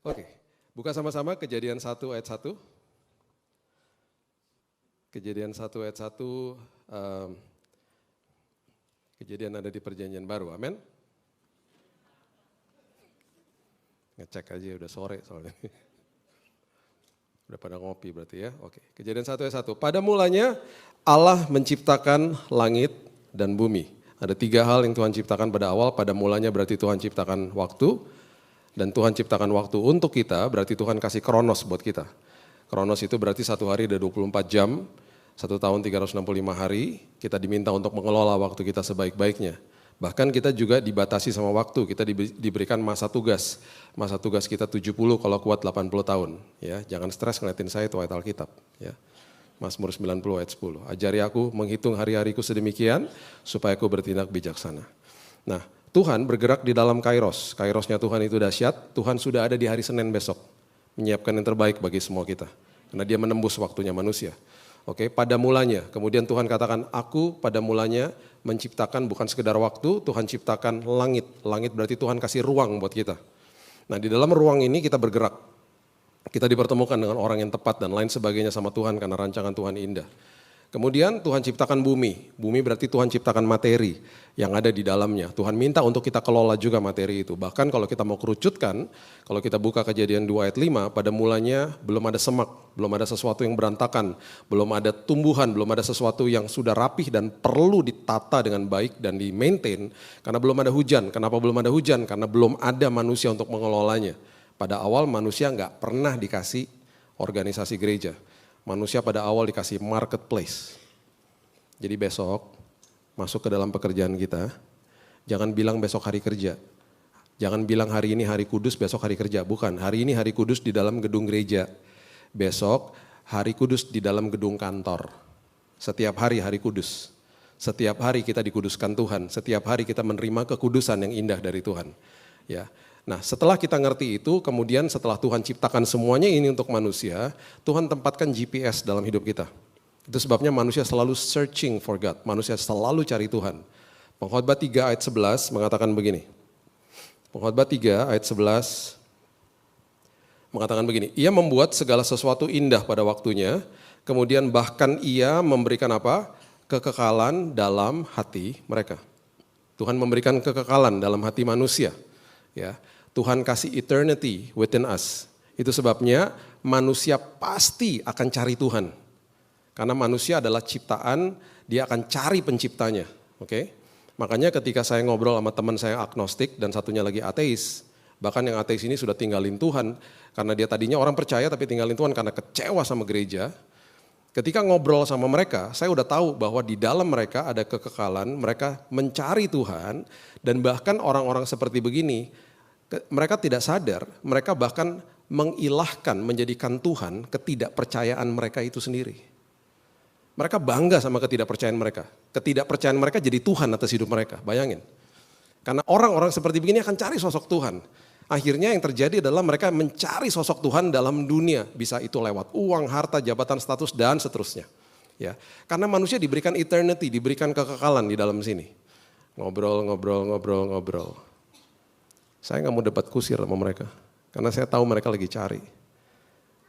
Oke, buka sama-sama Kejadian 1 ayat 1. Kejadian 1 ayat 1, kejadian ada di perjanjian baru, amin. Ngecek aja udah sore soalnya. Udah pada ngopi berarti ya, oke. Kejadian 1 ayat 1, pada mulanya Allah menciptakan langit dan bumi. Ada 3 hal yang Tuhan ciptakan pada awal, pada mulanya berarti Tuhan ciptakan waktu. Dan Tuhan ciptakan waktu untuk kita, berarti Tuhan kasih kronos buat kita. Kronos itu berarti 1 hari ada 24 jam, 1 tahun 365 hari, kita diminta untuk mengelola waktu kita sebaik-baiknya. Bahkan kita juga dibatasi sama waktu, kita diberikan masa tugas. Masa tugas kita 70 kalau kuat 80 tahun. Ya, jangan stres ngeliatin saya itu ayat Alkitab. Ya. Mazmur 90 ayat 10. Ajari aku menghitung hari-hariku sedemikian supaya aku bertindak bijaksana. Nah, Tuhan bergerak di dalam kairos. Kairosnya Tuhan itu dahsyat. Tuhan sudah ada di hari Senin besok. Menyiapkan yang terbaik bagi semua kita. Karena dia menembus waktunya manusia. Oke, pada mulanya. Kemudian Tuhan katakan, aku pada mulanya menciptakan bukan sekedar waktu, Tuhan ciptakan langit. Langit berarti Tuhan kasih ruang buat kita. Nah, di dalam ruang ini kita bergerak. Kita dipertemukan dengan orang yang tepat dan lain sebagainya sama Tuhan karena rancangan Tuhan indah. Kemudian Tuhan ciptakan bumi. Bumi berarti Tuhan ciptakan materi yang ada di dalamnya. Tuhan minta untuk kita kelola juga materi itu. Bahkan kalau kita mau kerucutkan, kalau kita buka Kejadian 2 ayat 5, pada mulanya belum ada semak, belum ada sesuatu yang berantakan, belum ada tumbuhan, belum ada sesuatu yang sudah rapih dan perlu ditata dengan baik dan di-maintain karena belum ada hujan. Kenapa belum ada hujan? Karena belum ada manusia untuk mengelolanya. Pada awal manusia nggak pernah dikasih organisasi gereja. Manusia pada awal dikasih marketplace. Jadi besok masuk ke dalam pekerjaan kita, jangan bilang besok hari kerja. Jangan bilang hari ini hari kudus, besok hari kerja. Bukan, hari ini hari kudus di dalam gedung gereja. Besok hari kudus di dalam gedung kantor. Setiap hari hari kudus. Setiap hari kita dikuduskan Tuhan. Setiap hari kita menerima kekudusan yang indah dari Tuhan. Ya. Nah, setelah kita ngerti itu, kemudian setelah Tuhan ciptakan semuanya ini untuk manusia, Tuhan tempatkan GPS dalam hidup kita. Itu sebabnya manusia selalu searching for God, manusia selalu cari Tuhan. Pengkhotbah 3 ayat 11 mengatakan begini. Pengkhotbah 3 ayat 11 mengatakan begini, ia membuat segala sesuatu indah pada waktunya, kemudian bahkan ia memberikan apa? Kekekalan dalam hati mereka. Tuhan memberikan kekekalan dalam hati manusia. Ya. Tuhan kasih eternity within us. Itu sebabnya manusia pasti akan cari Tuhan. Karena manusia adalah ciptaan, dia akan cari penciptanya. Oke? Makanya ketika saya ngobrol sama teman saya agnostik dan satunya lagi ateis, bahkan yang ateis ini sudah tinggalin Tuhan, karena dia tadinya orang percaya tapi tinggalin Tuhan karena kecewa sama gereja. Ketika ngobrol sama mereka, saya udah tahu bahwa di dalam mereka ada kekekalan, mereka mencari Tuhan, dan bahkan orang-orang seperti begini, mereka tidak sadar, mereka bahkan mengilahkan, menjadikan Tuhan ketidakpercayaan mereka itu sendiri. Mereka bangga sama ketidakpercayaan mereka. Ketidakpercayaan mereka jadi Tuhan atas hidup mereka, bayangin. Karena orang-orang seperti begini akan cari sosok Tuhan. Akhirnya yang terjadi adalah mereka mencari sosok Tuhan dalam dunia. Bisa itu lewat uang, harta, jabatan, status, dan seterusnya. Ya, karena manusia diberikan eternity, diberikan kekekalan di dalam sini. Ngobrol. Saya nggak mau debat kusir sama mereka, karena saya tahu mereka lagi cari.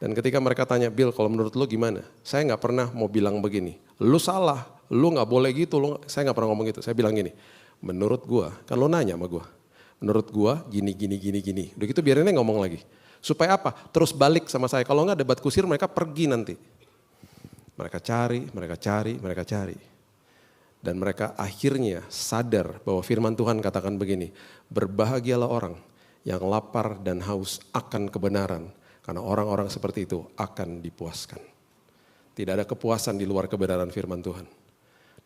Dan ketika mereka tanya, Bill kalau menurut lu gimana? Saya nggak pernah mau bilang begini, lu salah, lu nggak boleh gitu, saya nggak pernah ngomong gitu. Saya bilang gini, menurut gua, kan lu nanya sama gua, menurut gua gini. Udah gitu biarin dia ngomong lagi. Supaya apa? Terus balik sama saya, kalau nggak debat kusir mereka pergi nanti. Mereka cari. Dan mereka akhirnya sadar bahwa firman Tuhan katakan begini, berbahagialah orang yang lapar dan haus akan kebenaran, karena orang-orang seperti itu akan dipuaskan. Tidak ada kepuasan di luar kebenaran firman Tuhan.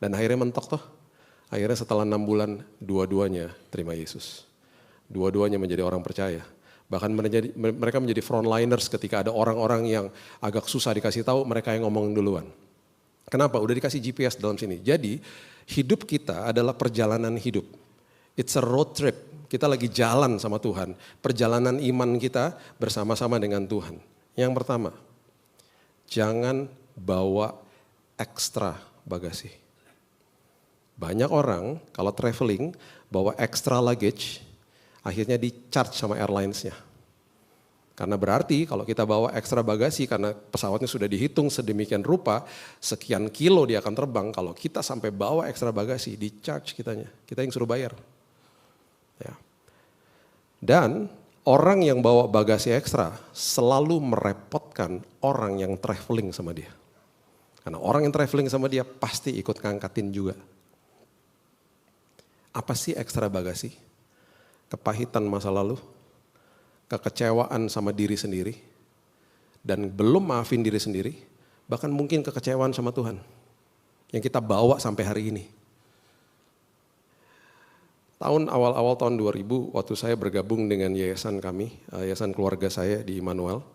Dan akhirnya mentok toh, akhirnya setelah 6 bulan dua-duanya terima Yesus. Dua-duanya menjadi orang percaya. Bahkan mereka menjadi frontliners ketika ada orang-orang yang agak susah dikasih tahu, mereka yang ngomong duluan. Kenapa? Udah dikasih GPS dalam sini. Jadi hidup kita adalah perjalanan hidup. It's a road trip. Kita lagi jalan sama Tuhan. Perjalanan iman kita bersama-sama dengan Tuhan. Yang pertama, jangan bawa ekstra bagasi. Banyak orang kalau traveling bawa extra luggage, akhirnya di-charge sama airlines-nya. Karena berarti kalau kita bawa ekstra bagasi karena pesawatnya sudah dihitung sedemikian rupa, sekian kilo dia akan terbang, kalau kita sampai bawa ekstra bagasi, di charge kitanya, kita yang suruh bayar. Ya. Dan orang yang bawa bagasi ekstra selalu merepotkan orang yang traveling sama dia. Karena orang yang traveling sama dia pasti ikut ngangkatin juga. Apa sih ekstra bagasi? Kepahitan masa lalu, kekecewaan sama diri sendiri, dan belum maafin diri sendiri, bahkan mungkin kekecewaan sama Tuhan yang kita bawa sampai hari ini. Awal-awal tahun 2000 waktu saya bergabung dengan yayasan kami, yayasan keluarga saya di Immanuel.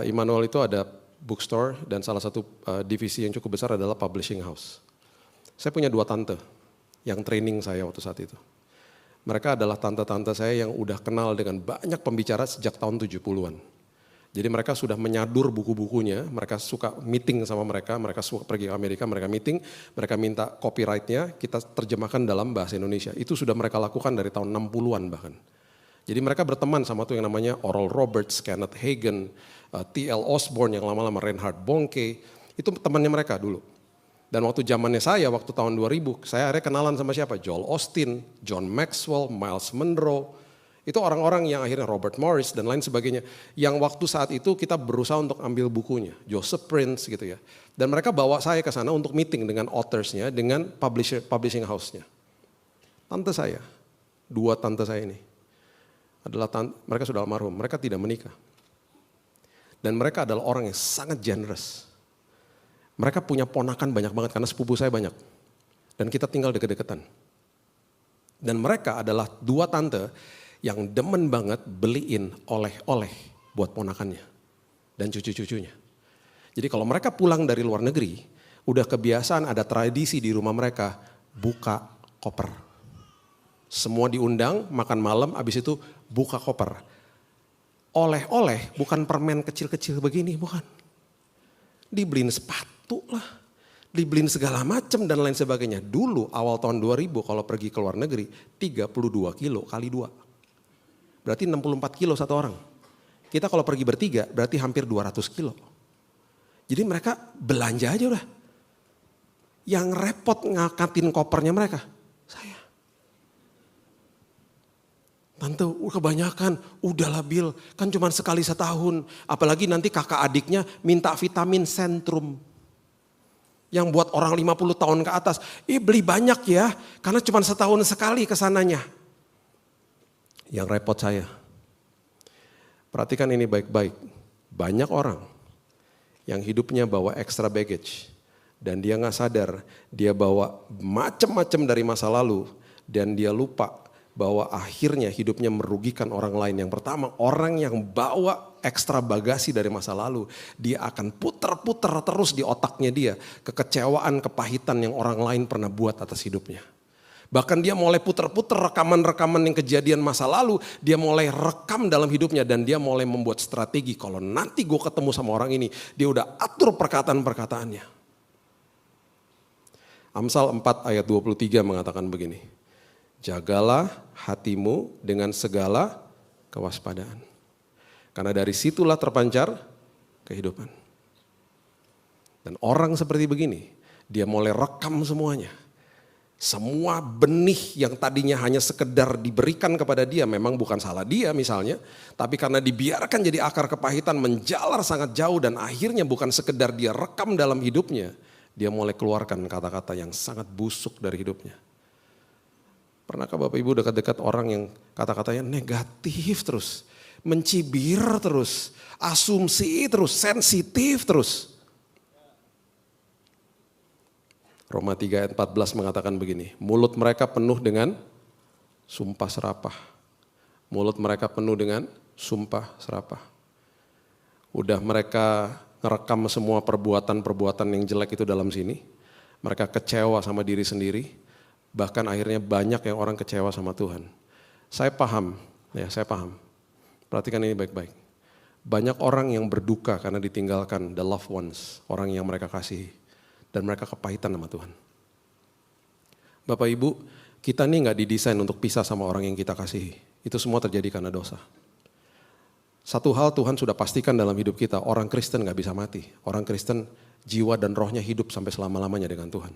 Immanuel itu ada bookstore dan salah satu divisi yang cukup besar adalah publishing house. Saya punya 2 tante yang training saya waktu saat itu. Mereka adalah tante-tante saya yang udah kenal dengan banyak pembicara sejak tahun 70-an. Jadi mereka sudah menyadur buku-bukunya, mereka suka meeting sama mereka suka pergi ke Amerika, mereka meeting, mereka minta copyright-nya, kita terjemahkan dalam bahasa Indonesia. Itu sudah mereka lakukan dari tahun 60-an bahkan. Jadi mereka berteman sama tuh yang namanya Oral Roberts, Kenneth Hagin, T.L. Osborne yang lama-lama Reinhard Bonnke, itu temannya mereka dulu. Dan waktu zamannya saya, waktu tahun 2000, saya akhirnya kenalan sama siapa? Joel Osteen, John Maxwell, Miles Monroe. Itu orang-orang yang akhirnya Robert Morris dan lain sebagainya. Yang waktu saat itu kita berusaha untuk ambil bukunya. Joseph Prince gitu ya. Dan mereka bawa saya ke sana untuk meeting dengan authors-nya, dengan publishing house-nya. Tante saya, 2 tante saya ini, mereka sudah almarhum, mereka tidak menikah. Dan mereka adalah orang yang sangat generous. Mereka punya ponakan banyak banget karena sepupu saya banyak. Dan kita tinggal deket-deketan. Dan mereka adalah 2 tante yang demen banget beliin oleh-oleh buat ponakannya. Dan cucu-cucunya. Jadi kalau mereka pulang dari luar negeri, udah kebiasaan ada tradisi di rumah mereka buka koper. Semua diundang, makan malam, habis itu buka koper. Oleh-oleh bukan permen kecil-kecil begini, bukan. Dibeliin sepatu lah, dibeliin segala macam dan lain sebagainya. Dulu awal tahun 2000 kalau pergi ke luar negeri 32 kilo kali 2. Berarti 64 kilo satu orang. Kita kalau pergi bertiga berarti hampir 200 kilo. Jadi mereka belanja aja udah. Yang repot ngangkatin kopernya mereka, saya. Tante kebanyakan, udahlah Bill, kan cuma sekali setahun. Apalagi nanti kakak adiknya minta vitamin Centrum. Yang buat orang 50 tahun ke atas, beli banyak ya, karena cuma setahun sekali kesananya. Yang repot saya. Perhatikan ini baik-baik. Banyak orang yang hidupnya bawa extra baggage. Dan dia gak sadar, dia bawa macam-macam dari masa lalu. Dan dia lupa bahwa akhirnya hidupnya merugikan orang lain. Yang pertama, orang yang bawa ekstra bagasi dari masa lalu, dia akan puter-puter terus di otaknya dia kekecewaan, kepahitan yang orang lain pernah buat atas hidupnya. Bahkan dia mulai puter-puter rekaman-rekaman yang kejadian masa lalu, dia mulai rekam dalam hidupnya dan dia mulai membuat strategi. Kalau nanti gue ketemu sama orang ini, dia udah atur perkataan-perkataannya. Amsal 4 ayat 23 mengatakan begini. Jagalah hatimu dengan segala kewaspadaan. Karena dari situlah terpancar kehidupan. Dan orang seperti begini, dia mulai rekam semuanya. Semua benih yang tadinya hanya sekedar diberikan kepada dia, memang bukan salah dia misalnya. Tapi karena dibiarkan jadi akar kepahitan menjalar sangat jauh dan akhirnya bukan sekedar dia rekam dalam hidupnya. Dia mulai keluarkan kata-kata yang sangat busuk dari hidupnya. Pernahkah Bapak Ibu dekat-dekat orang yang kata-katanya negatif terus, mencibir terus, asumsi terus, sensitif terus. Roma 3 ayat 14 mengatakan begini, mulut mereka penuh dengan sumpah serapah. Mulut mereka penuh dengan sumpah serapah. Udah mereka ngerekam semua perbuatan-perbuatan yang jelek itu dalam sini. Mereka kecewa sama diri sendiri. Bahkan akhirnya banyak yang orang kecewa sama Tuhan. Saya paham, saya paham. Perhatikan ini baik-baik. Banyak orang yang berduka karena ditinggalkan the loved ones, orang yang mereka kasihi. Dan mereka kepahitan sama Tuhan. Bapak Ibu, kita nih gak didesain untuk pisah sama orang yang kita kasihi. Itu semua terjadi karena dosa. Satu hal Tuhan sudah pastikan dalam hidup kita, orang Kristen gak bisa mati. Orang Kristen jiwa dan rohnya hidup sampai selama-lamanya dengan Tuhan.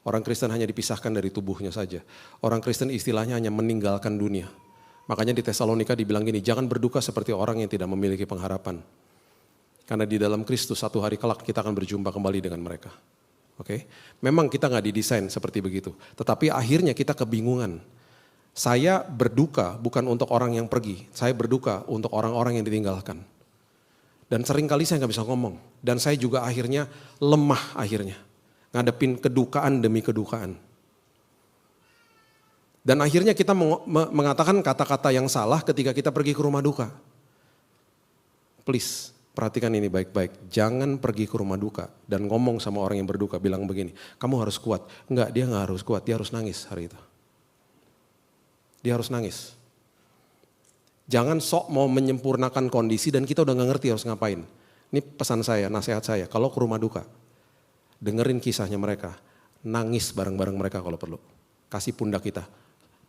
Orang Kristen hanya dipisahkan dari tubuhnya saja. Orang Kristen istilahnya hanya meninggalkan dunia. Makanya di Tesalonika dibilang gini, jangan berduka seperti orang yang tidak memiliki pengharapan. Karena di dalam Kristus satu hari kelak kita akan berjumpa kembali dengan mereka. Oke, memang kita gak didesain seperti begitu. Tetapi akhirnya kita kebingungan. Saya berduka bukan untuk orang yang pergi. Saya berduka untuk orang-orang yang ditinggalkan. Dan seringkali saya gak bisa ngomong. Dan saya juga akhirnya lemah akhirnya. Ngadepin kedukaan demi kedukaan. Dan akhirnya kita mengatakan kata-kata yang salah ketika kita pergi ke rumah duka. Please, perhatikan ini baik-baik. Jangan pergi ke rumah duka dan ngomong sama orang yang berduka. Bilang begini, kamu harus kuat. Enggak, dia gak harus kuat. Dia harus nangis hari itu. Dia harus nangis. Jangan sok mau menyempurnakan kondisi dan kita udah gak ngerti harus ngapain. Ini pesan saya, nasihat saya. Kalau ke rumah duka, dengerin kisahnya mereka. Nangis bareng-bareng mereka kalau perlu. Kasih pundak kita.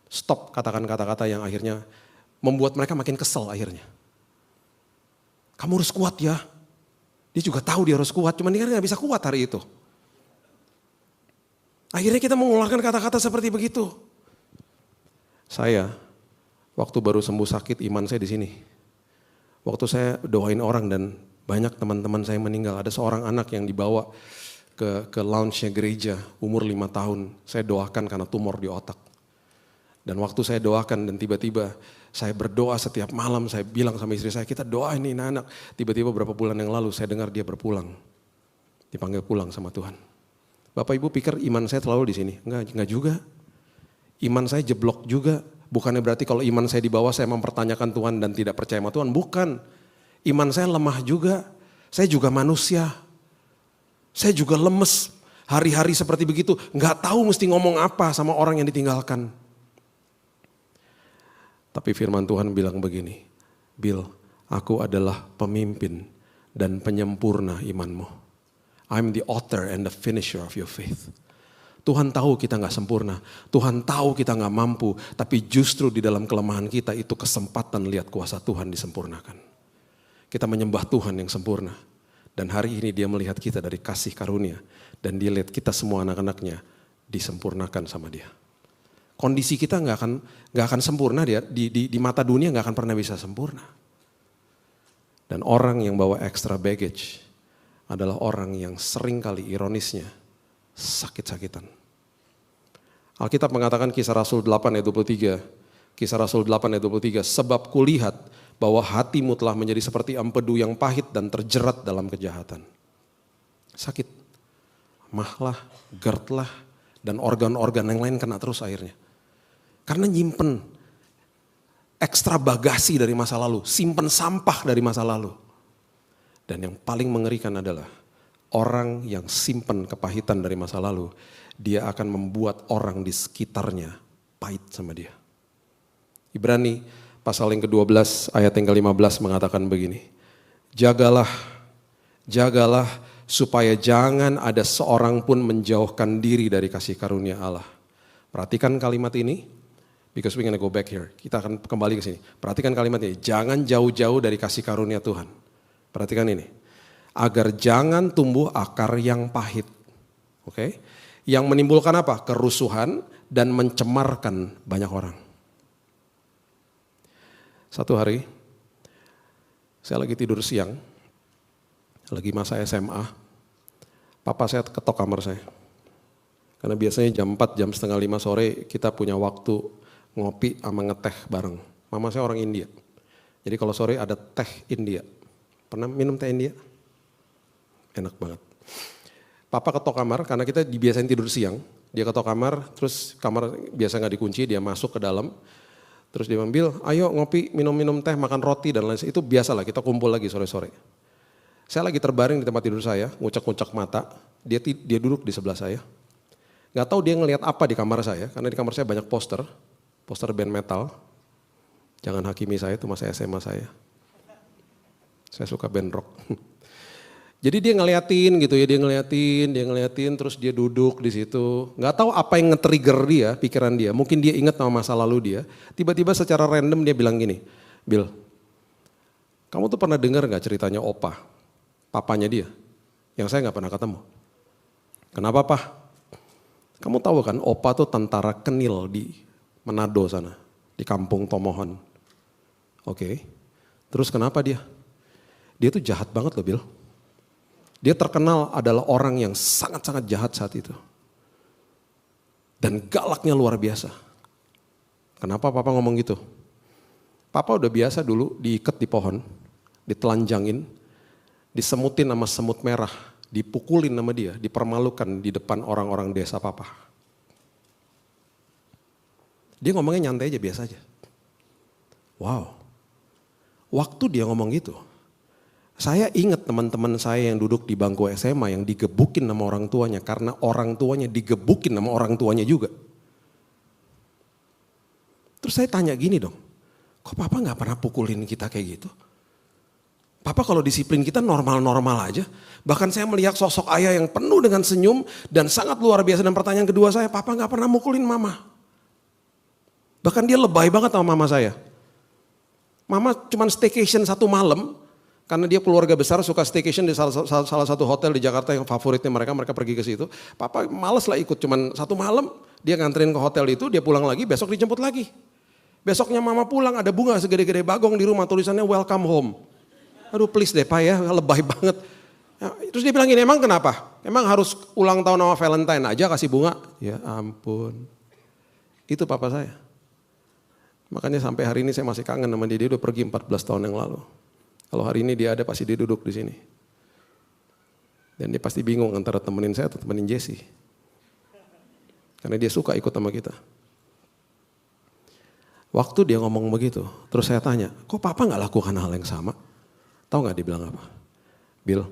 Stop katakan kata-kata yang akhirnya membuat mereka makin kesel akhirnya. Kamu harus kuat ya. Dia juga tahu dia harus kuat, cuman dia gak bisa kuat hari itu. Akhirnya kita mengeluarkan kata-kata seperti begitu. Saya, waktu baru sembuh sakit, iman saya di sini. Waktu saya doain orang dan banyak teman-teman saya meninggal. Ada seorang anak yang dibawa ke lounge-nya gereja, umur 5 tahun. Saya doakan karena tumor di otak. Dan waktu saya doakan dan tiba-tiba saya berdoa setiap malam, saya bilang sama istri saya, kita doain ini anak. Tiba-tiba beberapa bulan yang lalu saya dengar dia berpulang. Dipanggil pulang sama Tuhan. Bapak Ibu pikir iman saya selalu di sini? Enggak juga. Iman saya jeblok juga. Bukannya berarti kalau iman saya di bawah saya mempertanyakan Tuhan dan tidak percaya sama Tuhan. Bukan. Iman saya lemah juga. Saya juga manusia. Saya juga lemes. Hari-hari seperti begitu. Enggak tahu mesti ngomong apa sama orang yang ditinggalkan. Tapi firman Tuhan bilang begini, Bill, aku adalah pemimpin dan penyempurna imanmu. I'm the author and the finisher of your faith. Tuhan tahu kita gak sempurna, Tuhan tahu kita gak mampu, tapi justru di dalam kelemahan kita itu kesempatan lihat kuasa Tuhan disempurnakan. Kita menyembah Tuhan yang sempurna. Dan hari ini dia melihat kita dari kasih karunia. Dan dia lihat kita semua anak-anaknya disempurnakan sama dia. Kondisi kita gak akan sempurna dia, di mata dunia gak akan pernah bisa sempurna. Dan orang yang bawa extra baggage adalah orang yang sering kali ironisnya sakit-sakitan. Alkitab mengatakan Kisah Rasul 8 ayat 23. Kisah Rasul 8 ayat 23. Sebab kulihat bahwa hatimu telah menjadi seperti empedu yang pahit dan terjerat dalam kejahatan. Sakit. Mahlah, GERD lah, dan organ-organ yang lain kena terus akhirnya. Karena nyimpen ekstra bagasi dari masa lalu. Simpen sampah dari masa lalu. Dan yang paling mengerikan adalah orang yang simpen kepahitan dari masa lalu, dia akan membuat orang di sekitarnya pahit sama dia. Ibrani pasal yang ke-12 ayat yang ke-15 mengatakan begini. Jagalah supaya jangan ada seorang pun menjauhkan diri dari kasih karunia Allah. Perhatikan kalimat ini, because we're gonna go back here. Kita akan kembali ke sini. Perhatikan kalimat ini, jangan jauh-jauh dari kasih karunia Tuhan. Perhatikan ini. Agar jangan tumbuh akar yang pahit. Oke? Yang menimbulkan apa? Kerusuhan dan mencemarkan banyak orang. Satu hari, saya lagi tidur siang, lagi masa SMA, papa saya ketok kamar saya. Karena biasanya jam 4, jam setengah 5 sore kita punya waktu ngopi sama ngeteh bareng. Mama saya orang India. Jadi kalau sore ada teh India. Pernah minum teh India? Enak banget. Papa ketok kamar karena kita dibiasain tidur siang. Dia ketok kamar, terus kamar biasa gak dikunci, dia masuk ke dalam. Terus dia ambil, ayo ngopi, minum-minum teh, makan roti dan lain-lain. Itu biasalah, kita kumpul lagi sore-sore. Saya lagi terbaring di tempat tidur saya, ngucek-ngucek mata. Dia duduk di sebelah saya. Gak tahu dia ngelihat apa di kamar saya, karena di kamar saya banyak poster band metal. Jangan hakimi saya, itu masa SMA saya. Saya suka band rock. Jadi dia ngeliatin gitu ya, dia ngeliatin, terus dia duduk di situ. Nggak tahu apa yang nge-trigger dia, pikiran dia. Mungkin dia ingat sama masa lalu dia. Tiba-tiba secara random dia bilang gini, Bill, Kamu tuh pernah dengar gak ceritanya Opa, papanya dia, yang saya gak pernah ketemu. Kenapa Pak? Kamu tahu kan Opa tuh tentara Kenil di Manado sana, di kampung Tomohon. Oke, terus kenapa dia? Dia tuh jahat banget loh Bill. Dia terkenal adalah orang yang sangat-sangat jahat saat itu. Dan galaknya luar biasa. Kenapa Papa ngomong gitu? Papa udah biasa dulu diikat di pohon, ditelanjangin, disemutin sama semut merah, dipukulin sama dia, dipermalukan di depan orang-orang desa Papa. Dia ngomongnya nyantai aja, biasa aja. Wow, waktu dia ngomong gitu, saya ingat teman-teman saya yang duduk di bangku SMA yang digebukin sama orang tuanya karena orang tuanya digebukin sama orang tuanya juga. Terus saya tanya gini dong, kok Papa gak pernah pukulin kita kayak gitu? Papa kalau disiplin kita normal-normal aja. Bahkan saya melihat sosok ayah yang penuh dengan senyum dan sangat luar biasa. Dan pertanyaan kedua saya, Papa gak pernah mukulin Mama. Bahkan dia lebay banget sama Mama saya. Mama cuma staycation 1 malam. Karena dia keluarga besar suka staycation di salah satu hotel di Jakarta yang favoritnya mereka pergi ke situ. Papa males lah ikut, cuman 1 malam dia nganterin ke hotel itu, dia pulang lagi, besok dijemput lagi. Besoknya Mama pulang ada bunga segede-gede bagong di rumah, tulisannya welcome home. Aduh please deh Pak ya, lebay banget. Ya, terus dia bilang gini, emang kenapa? Emang harus ulang tahun sama Valentine aja kasih bunga? Ya ampun, itu Papa saya. Makanya sampai hari ini saya masih kangen sama dia udah pergi 14 tahun yang lalu. Kalau hari ini dia ada pasti dia duduk di sini. Dan dia pasti bingung antara temenin saya atau temenin Jesse. Karena dia suka ikut sama kita. Waktu dia ngomong begitu, terus saya tanya, kok Papa gak lakukan hal yang sama? Tahu gak dia bilang apa? Bill,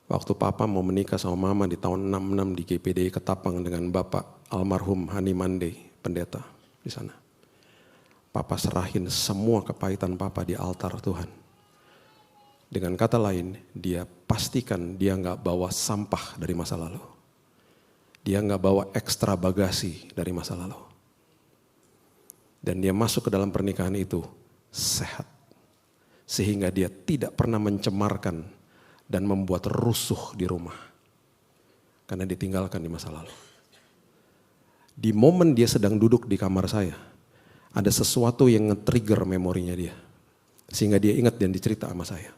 waktu Papa mau menikah sama Mama di tahun 66 di GPDI Ketapang dengan Bapak almarhum Hani Mande, pendeta di sana. Papa serahin semua kepahitan Papa di altar Tuhan. Dengan kata lain, dia pastikan dia gak bawa sampah dari masa lalu. Dia gak bawa ekstra bagasi dari masa lalu. Dan dia masuk ke dalam pernikahan itu sehat. Sehingga dia tidak pernah mencemarkan dan membuat rusuh di rumah. Karena ditinggalkan di masa lalu. Di momen dia sedang duduk di kamar saya, ada sesuatu yang nge-trigger memorinya dia. Sehingga dia ingat dan dicerita sama saya.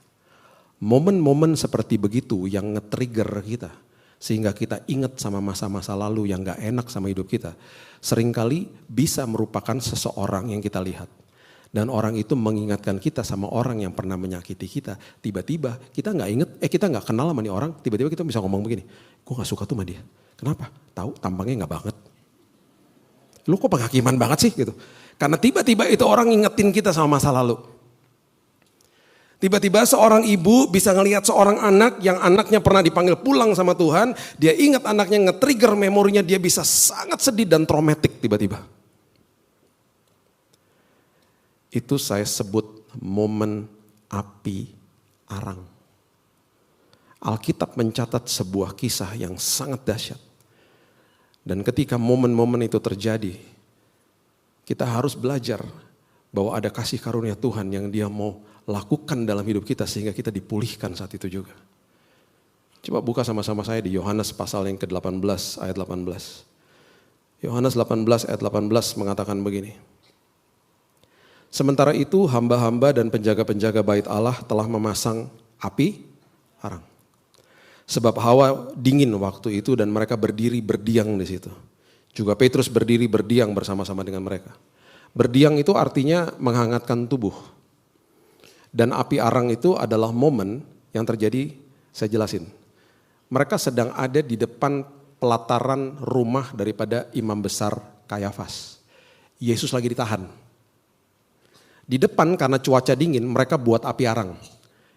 Momen-momen seperti begitu yang nge-trigger kita. Sehingga kita ingat sama masa-masa lalu yang gak enak sama hidup kita. Seringkali bisa merupakan seseorang yang kita lihat. Dan orang itu mengingatkan kita sama orang yang pernah menyakiti kita. Tiba-tiba kita gak inget, kita gak kenal sama nih orang. Tiba-tiba kita bisa ngomong begini, gue gak suka tuh sama dia. Kenapa? Tahu tampangnya gak banget. Lu kok penghakiman banget sih gitu. Karena tiba-tiba itu orang ngingetin kita sama masa lalu. Tiba-tiba seorang ibu bisa ngelihat seorang anak yang anaknya pernah dipanggil pulang sama Tuhan. Dia ingat anaknya, nge-trigger memorinya, dia bisa sangat sedih dan traumatik tiba-tiba. Itu saya sebut momen api arang. Alkitab mencatat sebuah kisah yang sangat dahsyat. Dan ketika momen-momen itu terjadi, kita harus belajar bahwa ada kasih karunia Tuhan yang dia mau lakukan dalam hidup kita sehingga kita dipulihkan saat itu juga. Coba buka sama-sama saya di Yohanes pasal yang ke-18 ayat 18. Yohanes 18 ayat 18 mengatakan begini. Sementara itu hamba-hamba dan penjaga-penjaga bait Allah telah memasang api arang. Sebab hawa dingin waktu itu dan mereka berdiri berdiam di situ. Juga Petrus berdiri berdiam bersama-sama dengan mereka. Berdiam itu artinya menghangatkan tubuh. Dan api arang itu adalah momen yang terjadi, saya jelasin. Mereka sedang ada di depan pelataran rumah daripada imam besar Kayafas. Yesus lagi ditahan. Di depan karena cuaca dingin mereka buat api arang.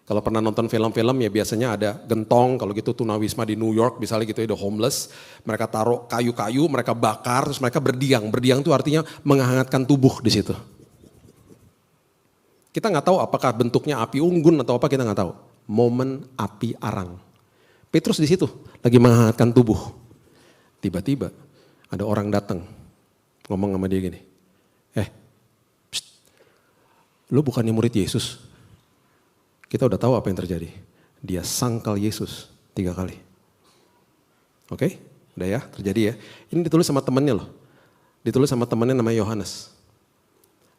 Kalau pernah nonton film-film ya biasanya ada gentong, kalau gitu tunawisma di New York misalnya gitu ya, the homeless. Mereka taruh kayu-kayu, mereka bakar, terus mereka berdiam. Berdiam itu artinya menghangatkan tubuh di situ. Kita nggak tahu apakah bentuknya api unggun atau apa, kita nggak tahu. Momen api arang. Petrus di situ lagi menghangatkan tubuh. Tiba-tiba ada orang datang ngomong sama dia gini, lu bukannya murid Yesus? kita udah tahu apa yang terjadi. Dia sangkal Yesus 3 kali. Oke, udah ya, terjadi ya. Ini ditulis sama temannya loh. Ditulis sama temannya namanya Yohanes.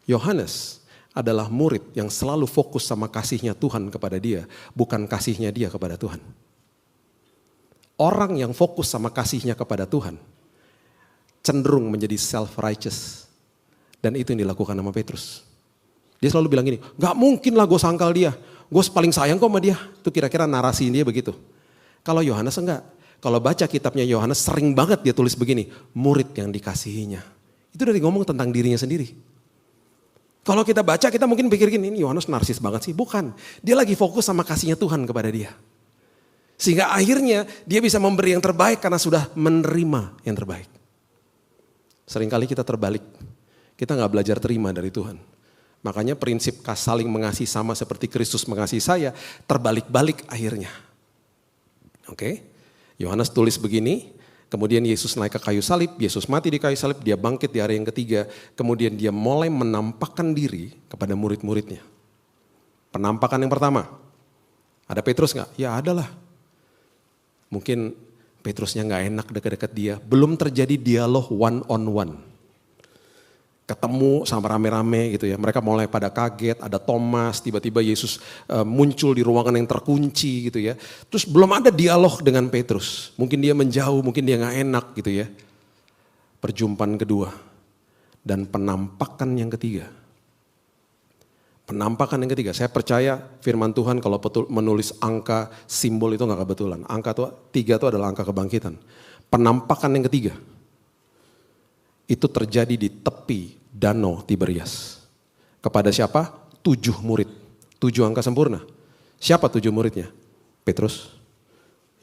Yohanes adalah murid yang selalu fokus sama kasihnya Tuhan kepada dia, bukan kasihnya dia kepada Tuhan. Orang yang fokus sama kasihnya kepada Tuhan cenderung menjadi self-righteous. Dan itu yang dilakukan sama Petrus. Dia selalu bilang gini, gak mungkin lah gue sangkal dia. Gue paling sayang kok sama dia. Itu kira-kira narasi dia begitu. Kalau Yohanes enggak. Kalau baca kitabnya Yohanes sering banget dia tulis begini, murid yang dikasihinya. Itu dari ngomong tentang dirinya sendiri. Kalau kita baca kita mungkin pikir gini, ini Yohanes narsis banget sih. Bukan, dia lagi fokus sama kasihnya Tuhan kepada dia. Sehingga akhirnya dia bisa memberi yang terbaik karena sudah menerima yang terbaik. Seringkali kita terbalik, kita gak belajar terima dari Tuhan. Makanya prinsip saling mengasihi sama seperti Kristus mengasihi saya, terbalik-balik akhirnya. Oke, Yohanes tulis begini, kemudian Yesus naik ke kayu salib, Yesus mati di kayu salib, dia bangkit di hari yang ketiga, kemudian dia mulai menampakkan diri kepada murid-muridnya. Penampakan yang pertama, ada Petrus gak? Ya adalah. Mungkin Petrusnya gak enak dekat-dekat dia, belum terjadi dialog one on one. Ketemu sama rame-rame gitu ya, mereka mulai pada kaget, ada Thomas, tiba-tiba Yesus muncul di ruangan yang terkunci gitu ya. Terus belum ada dialog dengan Petrus, mungkin dia menjauh, mungkin dia gak enak gitu ya. Perjumpaan kedua dan penampakan yang ketiga. Penampakan yang ketiga, saya percaya firman Tuhan kalau menulis angka simbol itu gak kebetulan. Angka 3 itu adalah angka kebangkitan. Penampakan yang ketiga, itu terjadi di tepi Danau Tiberias. Kepada siapa? 7 murid. 7 angka sempurna. Siapa 7 muridnya? Petrus,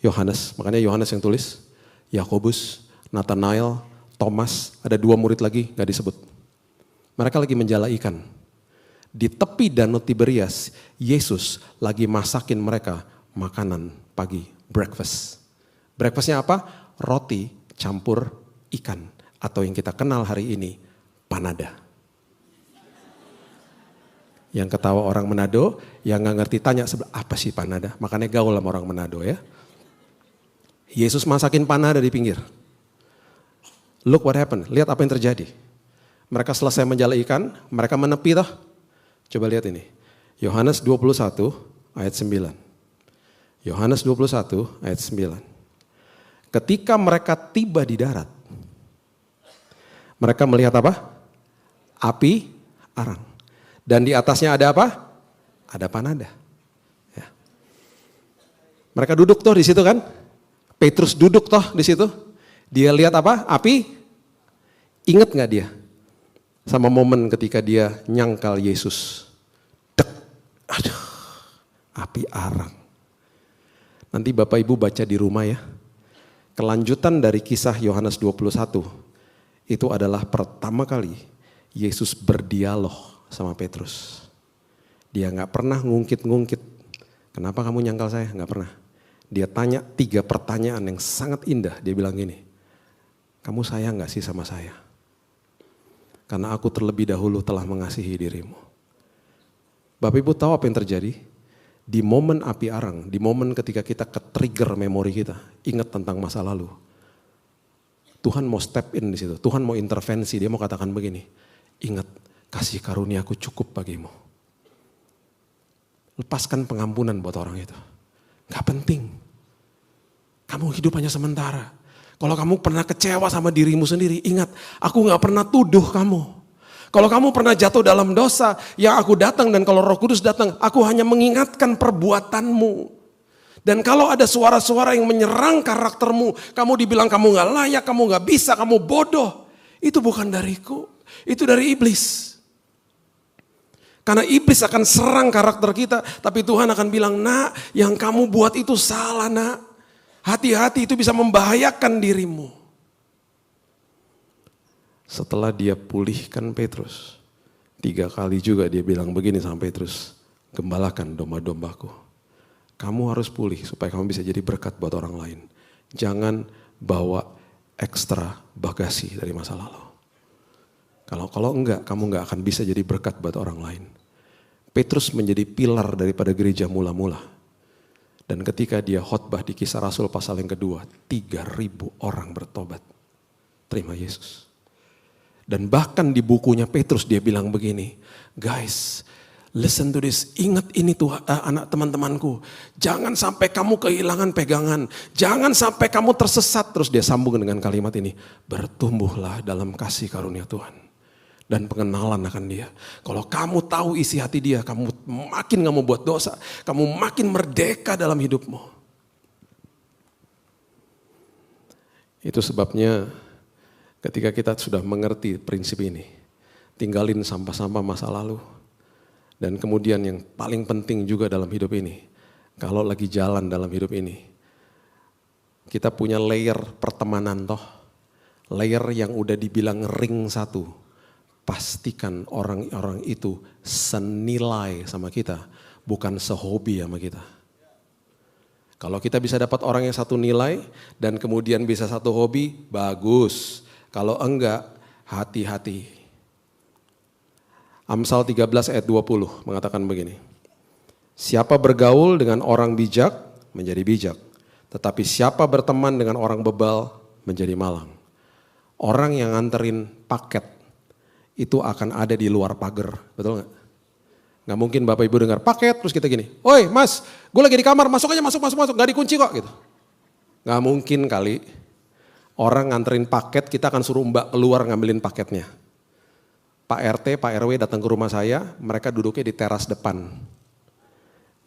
Yohanes, makanya Yohanes yang tulis. Yakobus, Nathanael, Thomas, ada 2 murid lagi gak disebut. Mereka lagi menjala ikan. Di tepi Danau Tiberias, Yesus lagi masakin mereka makanan pagi, breakfast. Breakfastnya apa? Roti campur ikan. Atau yang kita kenal hari ini, panada. Yang ketawa orang Manado, yang gak ngerti tanya apa sih panada? Makanya gaul sama orang Manado ya. Yesus masakin panada di pinggir. Look what happened, lihat apa yang terjadi. Mereka selesai menjala ikan, mereka menepi toh. Coba lihat ini, Yohanes 21 ayat 9. Yohanes 21 ayat 9. Ketika mereka tiba di darat, mereka melihat apa? Api arang. Dan di atasnya ada apa? Ada panada. Ya. Mereka duduk toh di situ kan? Petrus duduk toh di situ. Dia lihat apa? Api. Ingat nggak dia? Sama momen ketika dia nyangkal Yesus. Dek. Aduh. Api arang. Nanti Bapak Ibu baca di rumah ya. Kelanjutan dari kisah Yohanes 21. Itu adalah pertama kali Yesus berdialog sama Petrus. Dia gak pernah ngungkit-ngungkit. Kenapa kamu nyangkal saya? Gak pernah. Dia tanya 3 pertanyaan yang sangat indah. Dia bilang gini, kamu sayang gak sih sama saya? Karena aku terlebih dahulu telah mengasihi dirimu. Bapak Ibu tahu apa yang terjadi? Di momen api arang, di momen ketika kita ke-trigger memori kita, ingat tentang masa lalu. Tuhan mau step in di situ, Tuhan mau intervensi, dia mau katakan begini, ingat kasih karuniaku cukup bagimu. Lepaskan pengampunan buat orang itu. Gak penting. Kamu hidup hanya sementara. Kalau kamu pernah kecewa sama dirimu sendiri, ingat aku gak pernah tuduh kamu. Kalau kamu pernah jatuh dalam dosa, yang aku datang dan kalau Roh Kudus datang, aku hanya mengingatkan perbuatanmu. Dan kalau ada suara-suara yang menyerang karaktermu, kamu dibilang kamu gak layak, kamu gak bisa, kamu bodoh. Itu bukan dariku, itu dari iblis. Karena iblis akan serang karakter kita, tapi Tuhan akan bilang, nak yang kamu buat itu salah nak. Hati-hati itu bisa membahayakan dirimu. Setelah dia pulihkan Petrus, 3 kali juga dia bilang begini sama Petrus, gembalakan domba-dombaku. Kamu harus pulih supaya kamu bisa jadi berkat buat orang lain. Jangan bawa ekstra bagasi dari masa lalu. Kalau enggak, kamu enggak akan bisa jadi berkat buat orang lain. Petrus menjadi pilar daripada gereja mula-mula. Dan ketika dia khotbah di Kisah Rasul pasal yang kedua, 3.000 orang bertobat. Terima Yesus. Dan bahkan di bukunya Petrus dia bilang begini, guys, listen to this, ingat ini tuh anak teman-temanku. Jangan sampai kamu kehilangan pegangan. Jangan sampai kamu tersesat. Terus dia sambung dengan kalimat ini, bertumbuhlah dalam kasih karunia Tuhan. Dan pengenalan akan dia. Kalau kamu tahu isi hati dia, kamu makin gak mau buat dosa. Kamu makin merdeka dalam hidupmu. Itu sebabnya ketika kita sudah mengerti prinsip ini, tinggalin sampah-sampah masa lalu. Dan kemudian yang paling penting juga dalam hidup ini, kalau lagi jalan dalam hidup ini, kita punya layer pertemanan toh. Layer yang udah dibilang ring 1. Pastikan orang-orang itu senilai sama kita, bukan sehobi sama kita. Kalau kita bisa dapat orang yang satu nilai dan kemudian bisa satu hobi, bagus. Kalau enggak, hati-hati. Amsal 13 ayat 20 mengatakan begini. Siapa bergaul dengan orang bijak menjadi bijak, tetapi siapa berteman dengan orang bebal menjadi malang. Orang yang nganterin paket itu akan ada di luar pagar, betul gak? Gak mungkin Bapak Ibu dengar paket terus kita gini, oi mas, gue lagi di kamar, masuk aja, masuk, gak dikunci kok gitu. Gak mungkin kali, orang nganterin paket kita akan suruh mbak keluar ngambilin paketnya. Pak RT, Pak RW datang ke rumah saya, mereka duduknya di teras depan.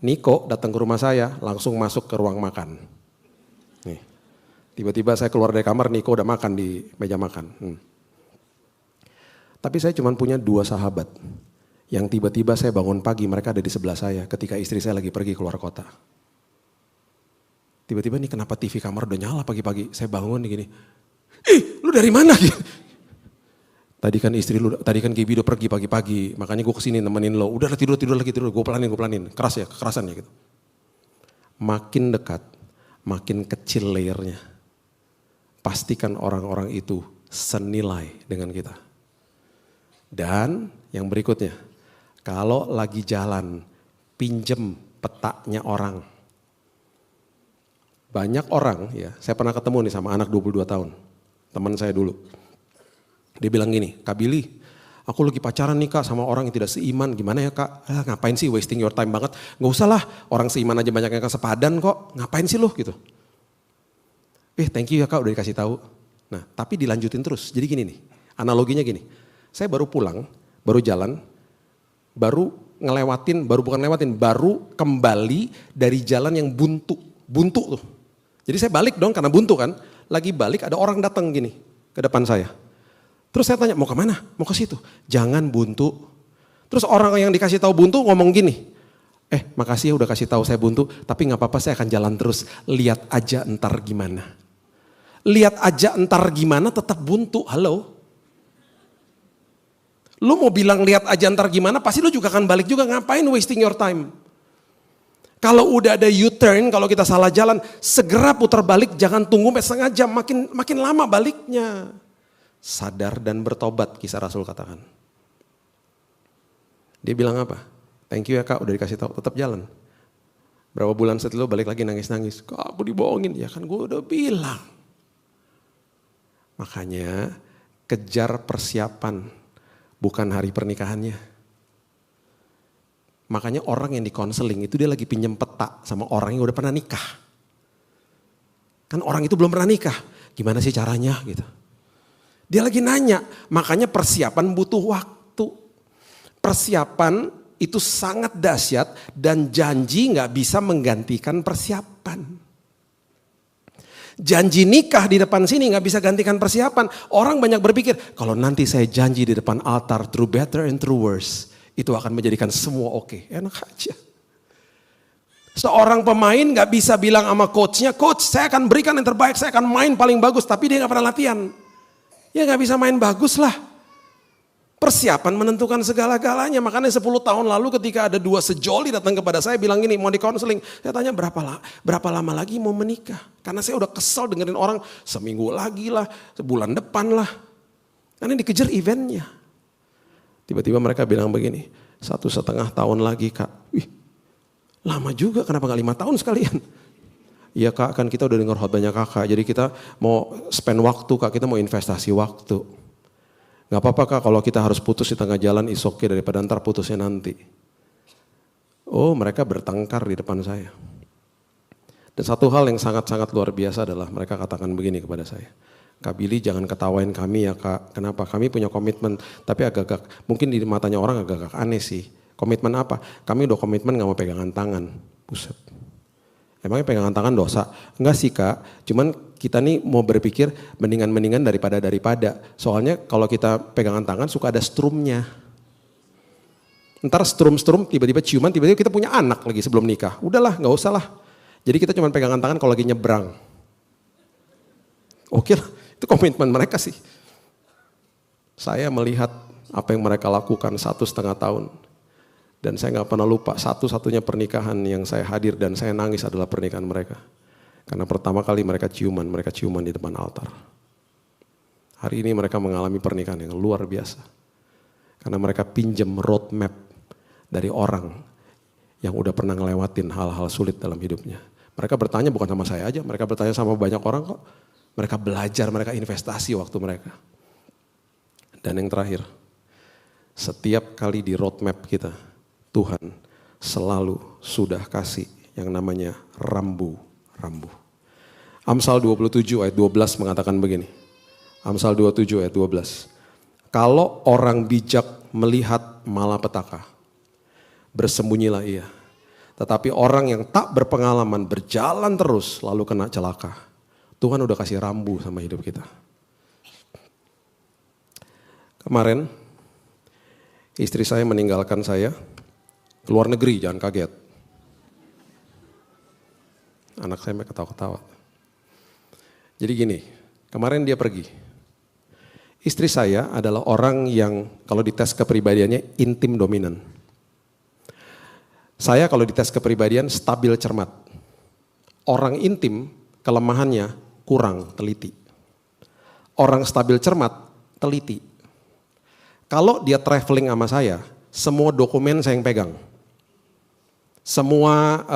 Niko datang ke rumah saya, langsung masuk ke ruang makan. Nih, tiba-tiba saya keluar dari kamar, Niko udah makan di meja makan. Tapi saya cuma punya 2 sahabat yang tiba-tiba saya bangun pagi, mereka ada di sebelah saya ketika istri saya lagi pergi keluar kota. Tiba-tiba nih kenapa TV kamar udah nyala pagi-pagi, saya bangun nih gini, lu dari mana? Tadi kan Gibi udah pergi pagi-pagi, makanya gue kesini nemenin lo, udah tidur lagi, gue pelanin, keras ya, kekerasan ya gitu. Makin dekat, makin kecil layernya. Pastikan orang-orang itu senilai dengan kita. Dan yang berikutnya, kalau lagi jalan, pinjem petanya orang. Banyak orang ya, saya pernah ketemu nih sama anak 22 tahun, teman saya dulu. Dia bilang gini, Kak Billy, aku lagi pacaran nih Kak sama orang yang tidak seiman, gimana ya Kak? Ngapain sih wasting your time banget? Gak usah lah, orang seiman aja banyak yang sepadan kok, ngapain sih lu gitu. Thank you ya Kak udah dikasih tahu. Nah tapi dilanjutin terus, jadi gini nih, analoginya gini. Saya baru pulang, baru jalan, baru kembali dari jalan yang buntu tuh. Jadi saya balik dong karena buntu kan, lagi balik ada orang datang gini ke depan saya. Terus saya tanya mau ke mana? Mau ke situ. Jangan buntu. Terus orang yang dikasih tahu buntu ngomong gini, makasih ya udah kasih tahu saya buntu, tapi nggak apa-apa saya akan jalan terus. Lihat aja entar gimana. Lihat aja entar gimana tetap buntu. Halo. Lu mau bilang lihat aja ntar gimana, pasti lu juga akan balik juga, ngapain wasting your time. Kalau udah ada U-turn, kalau kita salah jalan, segera putar balik, jangan tunggu setengah jam, makin lama baliknya. Sadar dan bertobat, Kisah Rasul katakan. Dia bilang apa? Thank you ya Kak, udah dikasih tahu, tetap jalan. Berapa bulan setelah balik lagi nangis-nangis, Kak aku dibohongin, ya kan gue udah bilang. Makanya kejar persiapan. Bukan hari pernikahannya. Makanya orang yang di konseling itu dia lagi pinjem peta sama orang yang udah pernah nikah. Kan orang itu belum pernah nikah. Gimana sih caranya gitu. Dia lagi nanya. Makanya persiapan butuh waktu. Persiapan itu sangat dahsyat dan janji gak bisa menggantikan persiapan. Janji nikah di depan sini gak bisa gantikan persiapan. Orang banyak berpikir, kalau nanti saya janji di depan altar through better and through worse, itu akan menjadikan semua oke. Enak aja. Seorang pemain gak bisa bilang sama coachnya, coach saya akan berikan yang terbaik, saya akan main paling bagus, tapi dia gak pernah latihan. Ya gak bisa main bagus lah. Persiapan menentukan segala-galanya. Makanya 10 tahun lalu ketika ada 2 sejoli datang kepada saya bilang gini, mau di konseling. Saya tanya berapa lama lagi mau menikah? Karena saya udah kesel dengerin orang seminggu lagi lah, sebulan depan lah. Karena dikejar eventnya. Tiba-tiba mereka bilang begini, 1,5 tahun lagi Kak. Wih, lama juga, kenapa gak 5 tahun sekalian? Iya Kak, kan kita udah dengar khotbahnya Kakak, jadi kita mau spend waktu Kak, kita mau investasi waktu. Gak apa-apa Kak kalau kita harus putus di tengah jalan, is okay daripada ntar putusnya nanti. Oh, mereka bertengkar di depan saya. Dan satu hal yang sangat-sangat luar biasa adalah mereka katakan begini kepada saya. Kak Billy jangan ketawain kami ya Kak, kenapa? Kami punya komitmen, tapi agak-agak, mungkin di matanya orang agak-agak aneh sih. Komitmen apa? Kami udah komitmen gak mau pegangan tangan. Buset. Emangnya pegangan tangan dosa? Enggak sih Kak, cuman kita nih mau berpikir mendingan-mendingan daripada. Soalnya kalau kita pegangan tangan suka ada strumnya. Ntar strum tiba-tiba ciuman, tiba-tiba kita punya anak lagi sebelum nikah. Udahlah gak usah lah. Jadi kita cuma pegangan tangan kalau lagi nyebrang. Oke lah, itu komitmen mereka sih. Saya melihat apa yang mereka lakukan 1,5 tahun. Dan saya gak pernah lupa, satu-satunya pernikahan yang saya hadir dan saya nangis adalah pernikahan mereka. Karena pertama kali mereka ciuman di depan altar. Hari ini mereka mengalami pernikahan yang luar biasa. Karena mereka pinjam roadmap dari orang yang udah pernah ngelewatin hal-hal sulit dalam hidupnya. Mereka bertanya bukan sama saya aja, mereka bertanya sama banyak orang kok. Mereka belajar, mereka investasi waktu mereka. Dan yang terakhir, setiap kali di roadmap kita, Tuhan selalu sudah kasih yang namanya rambu. Amsal 27 ayat 12 mengatakan begini. Amsal 27 ayat 12. Kalau orang bijak melihat malapetaka, bersembunyilah ia. Tetapi orang yang tak berpengalaman berjalan terus lalu kena celaka. Tuhan udah kasih rambu sama hidup kita. Kemarin istri saya meninggalkan saya ke luar negeri, jangan kaget. Anak saya ketawa-ketawa. Jadi gini, kemarin dia pergi. Istri saya adalah orang yang kalau dites kepribadiannya intim dominan. Saya kalau dites kepribadian stabil cermat. Orang intim kelemahannya kurang teliti. Orang stabil cermat teliti. Kalau dia traveling sama saya, semua dokumen saya yang pegang. Semua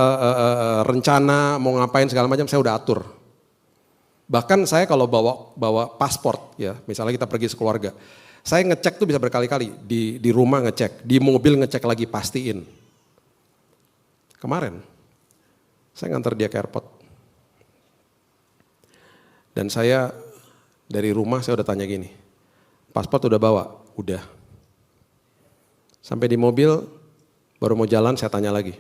rencana mau ngapain segala macam saya udah atur. Bahkan saya kalau bawa paspor ya, misalnya kita pergi sekeluarga, saya ngecek tuh bisa berkali-kali, di rumah ngecek, di mobil ngecek lagi, pastiin. Kemarin saya nganter dia ke airport. Dan saya dari rumah saya udah tanya gini, paspor udah bawa? Udah. Sampai di mobil baru mau jalan saya tanya lagi,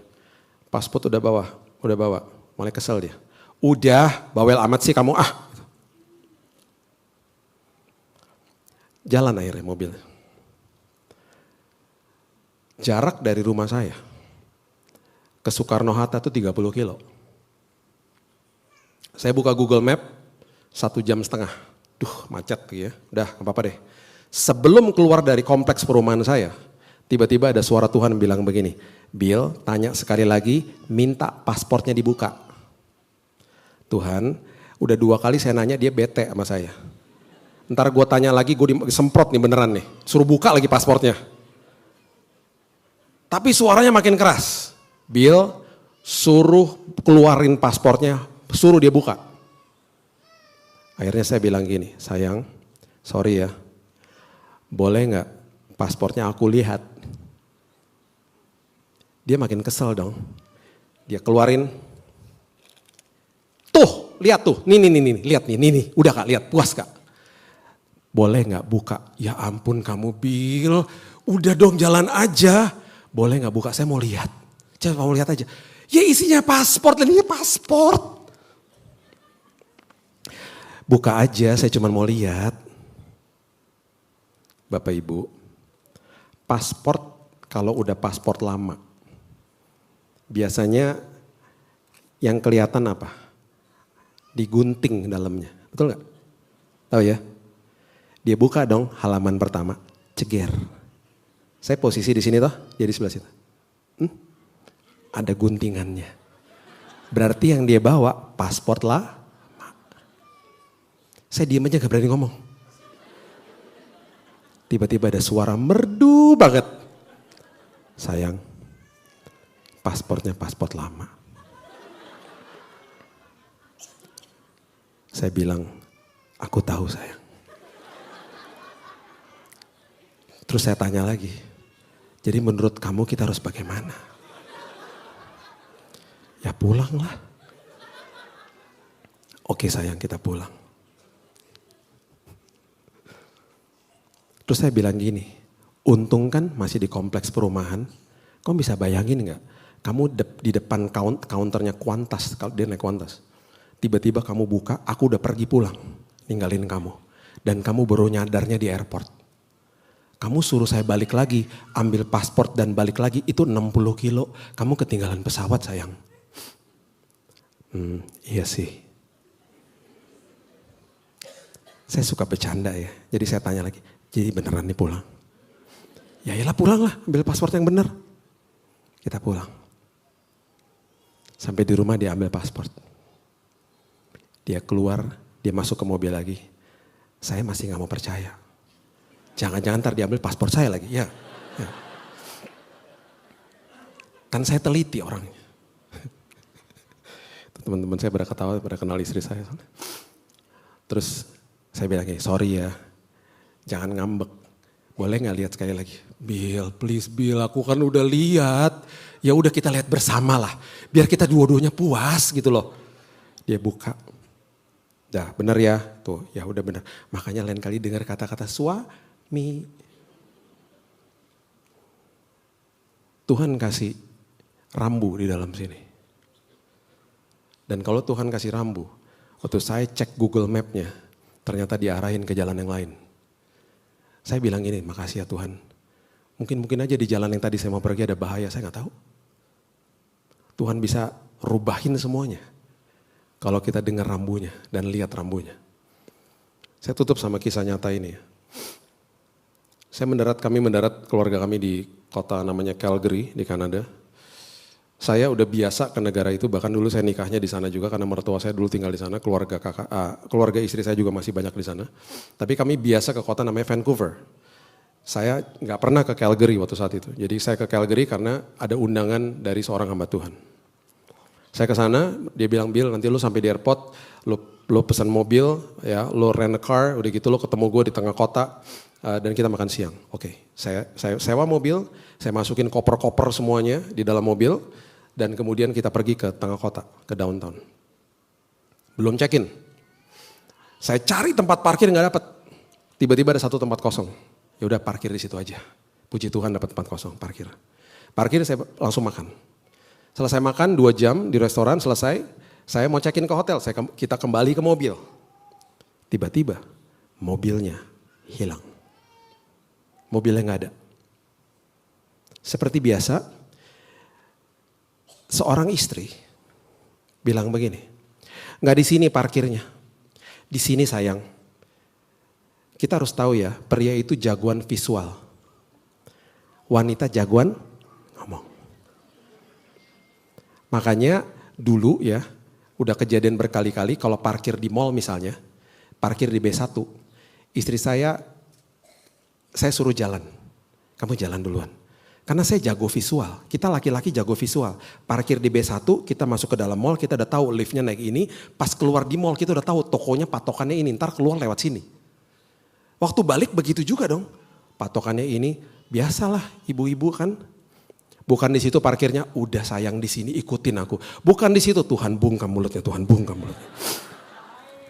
paspor udah bawa? Udah bawa. Mulai kesel dia. Udah, bawel amat sih kamu ah. Jalan akhirnya mobil. Jarak dari rumah saya ke Soekarno-Hatta itu 30 kilo. Saya buka Google Map, 1,5 jam. Duh macet ya, udah gak apa-apa deh. Sebelum keluar dari kompleks perumahan saya, tiba-tiba ada suara Tuhan bilang begini, Bill tanya sekali lagi, minta pasportnya dibuka. Tuhan, udah 2 kali saya nanya dia bete sama saya. Ntar gue tanya lagi, gue disemprot nih beneran nih, suruh buka lagi pasportnya. Tapi suaranya makin keras. Bill suruh keluarin pasportnya, suruh dia buka. Akhirnya saya bilang gini, sayang, sorry ya, boleh gak pasportnya aku lihat? Dia makin kesel dong, dia keluarin, tuh lihat tuh, nih, lihat nih, udah Kak lihat, puas Kak? Boleh gak buka? Ya ampun kamu Bill, udah dong jalan aja, boleh gak buka? Saya mau lihat. Coba mau lihat aja. Ya isinya paspor, ini paspor. Buka aja, saya cuma mau lihat. Bapak Ibu, paspor kalau udah paspor lama, biasanya yang kelihatan apa? Digunting dalamnya, betul nggak? Tahu ya? Dia buka dong halaman pertama, ceger. Saya posisi di sini toh, jadi sebelah situ. Ada guntingannya. Berarti yang dia bawa paspor lah. Saya diem aja gak berani ngomong. Tiba-tiba ada suara merdu banget. sayang, paspornya paspor lama. Saya bilang, aku tahu sayang. Terus saya tanya lagi, jadi menurut kamu kita harus bagaimana? Ya pulanglah. Oke sayang, kita pulang. Terus saya bilang gini, untung kan masih di kompleks perumahan, kamu bisa bayangin gak? Kamu di depan counternya Qantas, kalau dia naik Qantas. Tiba-tiba kamu buka, aku udah pergi pulang, ninggalin kamu. Dan kamu baru nyadarnya di airport. Kamu suruh saya balik lagi, ambil paspor dan balik lagi, itu 60 kilo. Kamu ketinggalan pesawat sayang. Iya sih. Saya suka bercanda ya, jadi saya tanya lagi, jadi beneran nih pulang? Ya iyalah pulang lah, ambil paspor yang bener. Kita pulang. Sampai di rumah dia ambil paspor. Dia keluar, dia masuk ke mobil lagi. Saya masih gak mau percaya. Jangan-jangan ntar diambil paspor saya lagi. Ya. Kan saya teliti orangnya. Teman-teman saya pada ketawa, pada kenal istri saya. Terus saya bilang gini, sorry ya, jangan ngambek. Boleh gak lihat sekali lagi? Bill, please Bill, aku kan udah lihat. Ya udah kita lihat bersama lah. Biar kita dua-duanya puas gitu loh. Dia buka. Dah bener ya, tuh ya udah bener. Makanya lain kali dengar kata-kata suami. Tuhan kasih rambu di dalam sini. Dan kalau Tuhan kasih rambu, waktu saya cek Google Map-nya, ternyata diarahin ke jalan yang lain. Saya bilang ini, makasih ya Tuhan. Mungkin aja di jalan yang tadi saya mau pergi ada bahaya, saya gak tahu. Tuhan bisa rubahin semuanya. Kalau kita dengar rambunya dan lihat rambunya. Saya tutup sama kisah nyata ini. Kami mendarat keluarga kami di kota namanya Calgary di Kanada. Saya udah biasa ke negara itu, bahkan dulu saya nikahnya di sana juga karena mertua saya dulu tinggal di sana, keluarga istri saya juga masih banyak di sana. Tapi kami biasa ke kota namanya Vancouver. Saya nggak pernah ke Calgary waktu saat itu. Jadi saya ke Calgary karena ada undangan dari seorang hamba Tuhan. Saya ke sana, dia bilang, Bill nanti lu sampai di airport, lu pesan mobil, ya, lu rent a car, udah gitu lu ketemu gue di tengah kota, dan kita makan siang. Oke, saya sewa mobil, saya masukin koper-koper semuanya di dalam mobil, dan kemudian kita pergi ke tengah kota, ke downtown. Belum check-in. Saya cari tempat parkir nggak dapat. Tiba-tiba ada satu tempat kosong. Ya udah parkir di situ aja. Puji Tuhan dapat tempat kosong, parkir. Parkir saya langsung makan. Selesai makan 2 jam di restoran, selesai. Saya mau check-in ke hotel, kita kembali ke mobil. Tiba-tiba mobilnya hilang. Mobilnya nggak ada. Seperti biasa, seorang istri bilang begini, nggak di sini parkirnya, di sini sayang. Kita harus tahu ya, pria itu jagoan visual, wanita jagoan ngomong. Makanya dulu ya, udah kejadian berkali-kali kalau parkir di mall misalnya, parkir di B1, istri saya suruh jalan, kamu jalan duluan. Karena saya jago visual, kita laki-laki jago visual. Parkir di B1, kita masuk ke dalam mall, kita udah tahu liftnya naik ini, pas keluar di mall kita udah tahu tokonya patokannya ini, ntar keluar lewat sini. Waktu balik begitu juga dong, patokannya ini, biasalah ibu-ibu kan. Bukan di situ parkirnya, udah sayang di sini ikutin aku. Bukan di situ, Tuhan bungkam mulutnya, Tuhan bungkam mulutnya.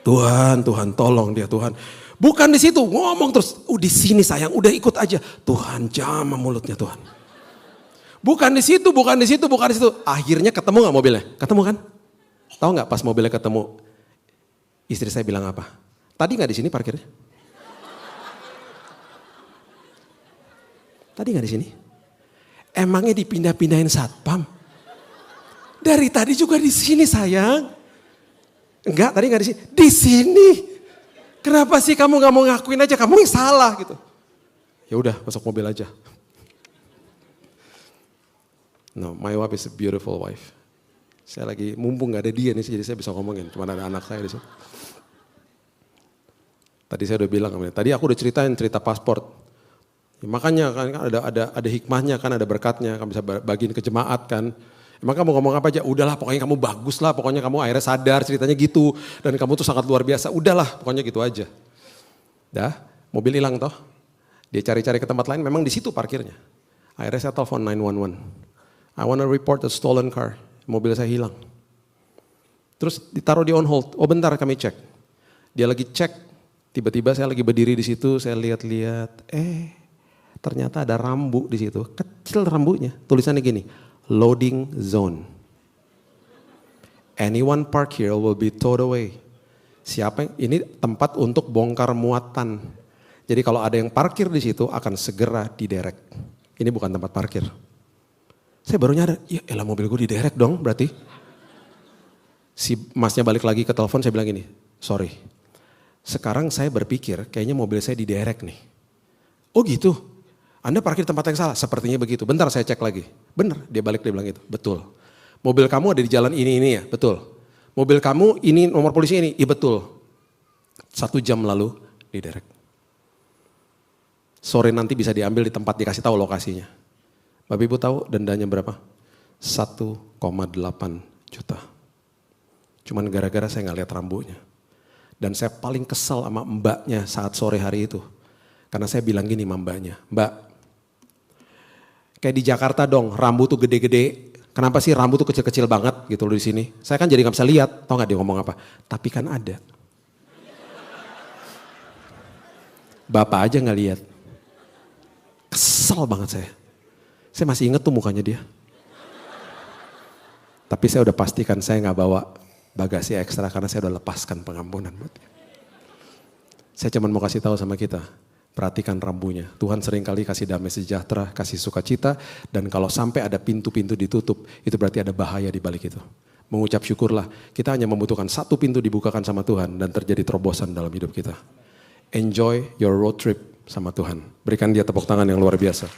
Tuhan tolong dia Tuhan. Bukan di situ, ngomong terus, di sini sayang, udah ikut aja. Tuhan jamah mulutnya Tuhan. Bukan di situ. Akhirnya ketemu gak mobilnya? Ketemu kan? Tahu gak pas mobilnya ketemu, istri saya bilang apa? Tadi gak di sini parkirnya? Tadi gak di sini? Emangnya dipindah-pindahin satpam? Dari tadi juga di sini sayang. Enggak, tadi enggak di sini. Di sini. Kenapa sih kamu enggak mau ngakuin aja? Kamu yang salah gitu. Ya udah, masuk mobil aja. No, my wife is a beautiful wife. Saya lagi mumpung enggak ada dia nih, jadi saya bisa ngomongin. Cuma ada anak saya di sini. Tadi saya udah bilang, tadi aku udah cerita paspor. Makanya kan ada hikmahnya kan, ada berkatnya, kamu bisa bagiin ke jemaat kan. Emang kamu ngomong apa aja, udahlah pokoknya kamu bagus lah, pokoknya kamu akhirnya sadar ceritanya gitu. Dan kamu tuh sangat luar biasa, udahlah pokoknya gitu aja. Dah, mobil hilang toh. Dia cari-cari ke tempat lain, memang di situ parkirnya. Akhirnya saya telepon 911. I wanna report a stolen car, mobil saya hilang. Terus ditaruh di on hold, oh bentar kami cek. Dia lagi cek, tiba-tiba saya lagi berdiri di situ, saya lihat-lihat, ternyata ada rambu di situ, kecil rambunya, tulisannya gini, loading zone. Anyone park here will be towed away. Ini tempat untuk bongkar muatan. Jadi kalau ada yang parkir di situ akan segera diderek. Ini bukan tempat parkir. Saya baru nyadar, ya elah mobil gue diderek dong berarti. Si masnya balik lagi ke telepon, saya bilang gini, sorry. Sekarang saya berpikir kayaknya mobil saya diderek nih. Oh gitu? Anda parkir tempat yang salah, sepertinya begitu. Bentar saya cek lagi. Bener, dia bilang itu. Betul. Mobil kamu ada di jalan ini ya, betul. Mobil kamu ini nomor polisi ini, iya betul. 1 jam lalu diderek. Sore nanti bisa diambil di tempat dikasih tahu lokasinya. Bapak Ibu tahu dendanya berapa? 1,8 juta. Cuman gara-gara saya nggak lihat rambunya. Dan saya paling kesal sama mbaknya saat sore hari itu. Karena saya bilang gini sama mbaknya, Mbak, kayak di Jakarta dong, rambu tuh gede-gede. Kenapa sih rambu tuh kecil-kecil banget gitu loh di sini? Saya kan jadi nggak bisa lihat, tau nggak dia ngomong apa? Tapi kan ada. Bapak aja nggak lihat. Kesel banget saya. Saya masih inget tuh mukanya dia. Tapi saya udah pastikan saya nggak bawa bagasi ekstra karena saya udah lepaskan pengampunan buat dia. Saya cuma mau kasih tahu sama kita. Perhatikan rambunya. Tuhan seringkali kasih damai sejahtera, kasih sukacita, dan kalau sampai ada pintu-pintu ditutup, itu berarti ada bahaya di balik itu. Mengucap syukurlah, kita hanya membutuhkan 1 pintu dibukakan sama Tuhan dan terjadi terobosan dalam hidup kita. Enjoy your road trip sama Tuhan. Berikan dia tepuk tangan yang luar biasa.